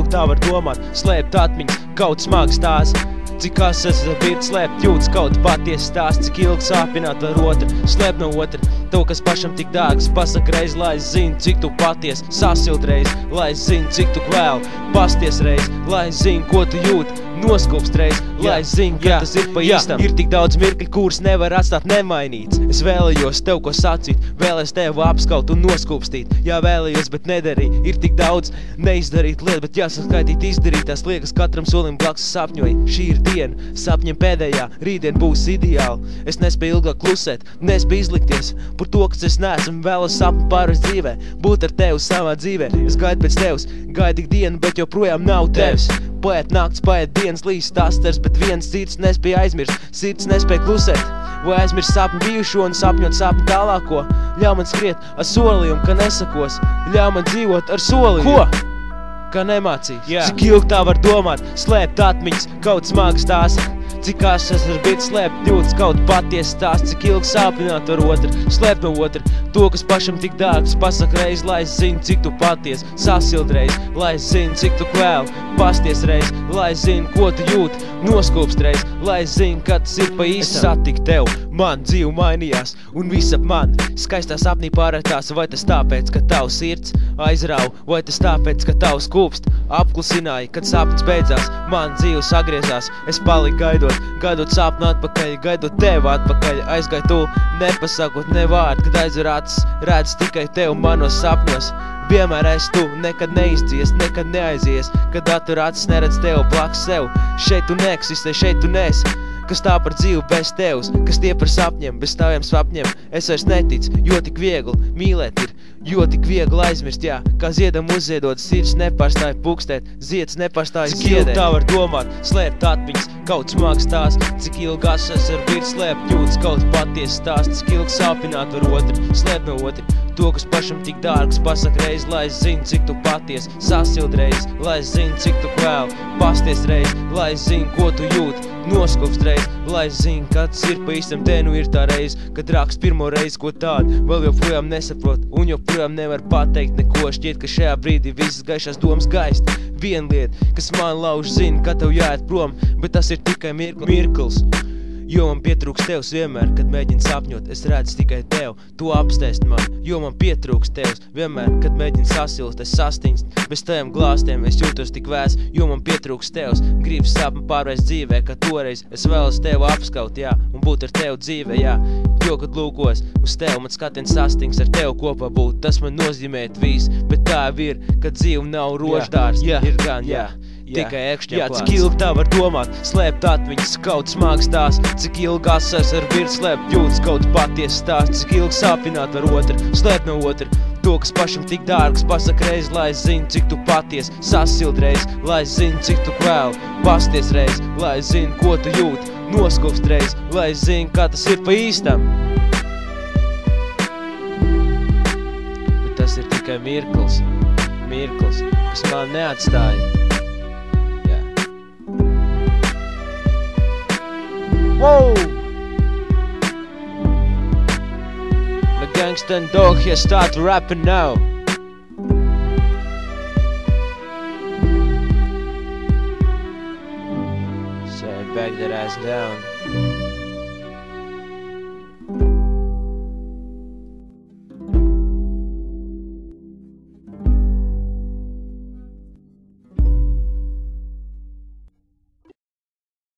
ilgi tā var domāt, slēpt atmiņas, kaut smagas tās. Cik asas ar birti slēpt jūtas kaut patiesi stāsts, cik ilgi sāpināt var otru, slēpt no otra. To, kas pašam tik dārgs, pasaka reiz, lai es zinu, cik tu paties, sasild reiz, lai es zinu, cik tu kvēl, pasties reiz, lai es zinu, ko tu jūti, noskūpst reiz, lai es zinu, ka tas ir pa īstam. Ir tik daudz mirkļi, kuras nevar atstāt nemainīts. Es vēlējos tev ko sacīt, vēlēs tev apskaut un noskūpstīt. Jā, vēlējos, bet nedarīju, ir tik daudz neizdarīt lietu, bet jāsaskaitīt izdarītās liekas, katram solim blakus sapņoju. Šī ir diena, sapņem pēdējā, rītdien būs ideāli. Es nespēju ilgāk klusēt, nespēju izlikties par to, kas es neesmu, vēlos sapni pārvest dzīvē, būt ar tevi savā dzīvē. Es gaidu pēc tevis, gaidu ik dienu, bet joprojām nav tevis. Paiet nakts, paiet dienas, līdz astars, bet viens sirds nespēja aizmirst, sirds nespēja klusēt. Vai aizmirst sapni bijušo un sapņot sapni tālāko? Ļauj man skriet ar solījumu, ka nesakos, ļauj man dzīvot ar solījumu. Ko? Ka nemācīs. Cik ilgi tā var domāt, slēpt atmiņas, kaut smagas tās. Cik asas ar birti slēpt jūtas, kaut patiesi stāsts, cik ilgi sāpināt var otru, slēpt no otra. To, kas pašam tik dārgs, pasaka reiz, lai es zinu, cik tu paties, sasild reiz, lai es zinu, cik tu kvēl, pasties reiz, lai es zinu, ko tu jūti, noskūpst reiz, lai es zinu, ka tas ir pa īstam. Es satiku tev, man dzīve mainījās, un viss ap mani skaistā sapnī pārētās. Vai tas tāpēc, ka tavs sirds aizrauj, vai tas tāpēc, ka tavs kūpst apklusināja, kad sapnis beidzās, man dzīve sagriezās. Es paliku gaidot sapnu atpakaļ, gaidot tevi atpakaļ. Aizgāju tu, nepasakot ne vārdu, kad aizver acis, redz tikai tevi manos sapņos. Vienmēr esi tu, nekad neizdzies, nekad neaizies, kad atver acis, neredz tevi blakus sev. Šeit tu neeksistē, šeit tu neesi. Kas tā par dzīvi bez tevs, kas tie par sapņiem, bez taviem sapņiem. Es vairs neticu, jo tik viegli mīlēt ir, jo tik viegli aizmirst, jā. Kā ziedam uzziedot, sirds nepārstāja pukstēt, zieds nepārstāja ziedēt. Cik ilgi tā var domāt, slēpt atmiņas, kaut smagas tās. Cik ilgi asas ar birti slēpt jūtas, kaut patiesi stāsts. Cik ilgi sāpināt var otru, slēpt no otra. To, kas pašam tik dārgs, pasaka reiz, lai es zinu, cik tu paties, sasild reiz, lai es zinu, cik tu kvēl, pasties reiz, lai es zinu, ko tu jūti, noskūpst reiz, lai es zinu, ka tas ir pa īstam. Te nu ir tā reize, kad rakst pirmo reizi, ko tādu vēl joprojām nesaprot un joprojām nevar pateikt neko. Šķiet, ka šajā brīdī visas gaišās domas gaist. Viena lieta, kas man lauž, zina, ka tev jāiet prom, bet tas ir tikai mirklis. Jo man pietrūks tevs vienmēr, kad mēģinu sapņot, es redzu tikai tev, tu apstēst man. Jo man pietrūks tevs vienmēr, kad mēģinu sasilst, es sastingst. Bez taviem glāstiem es jūtos tik vēs, jo man pietrūks tevs. Gribu sapni pārvērst dzīvē, ka toreiz es vēlos tevi apskaut, jā, un būt ar tevi dzīvē, jā. Jo, kad lūkos uz tevi, man skatiens sastings ar tevi kopā būt, tas man nozīmēt viss, bet tā ir, kad dzīve nav roždārs, ir gan, jā. Tikai ēkšķiem klāts. Cik ilgi tā var domāt, slēpt atmiņas, kaut smagas tās. Cik ilgi asas ar birti slēpt jūtas, kaut patiesi stāsts. Cik ilgi sāpināt var otru, slēpt no otra. To, kas pašam tik dārgs, pasaka reiz, lai es zinu, cik tu paties, sasild reiz, lai es zinu, cik tu kvēl, pasties reiz, lai es zinu, ko tu jūti, noskūpst reiz, lai es zinu, kā tas ir pa īstam. Bet tas ir tikai mirklis, kas man neatstāja. Whoa! The gangsta dog here start rapping now. So I back that ass down.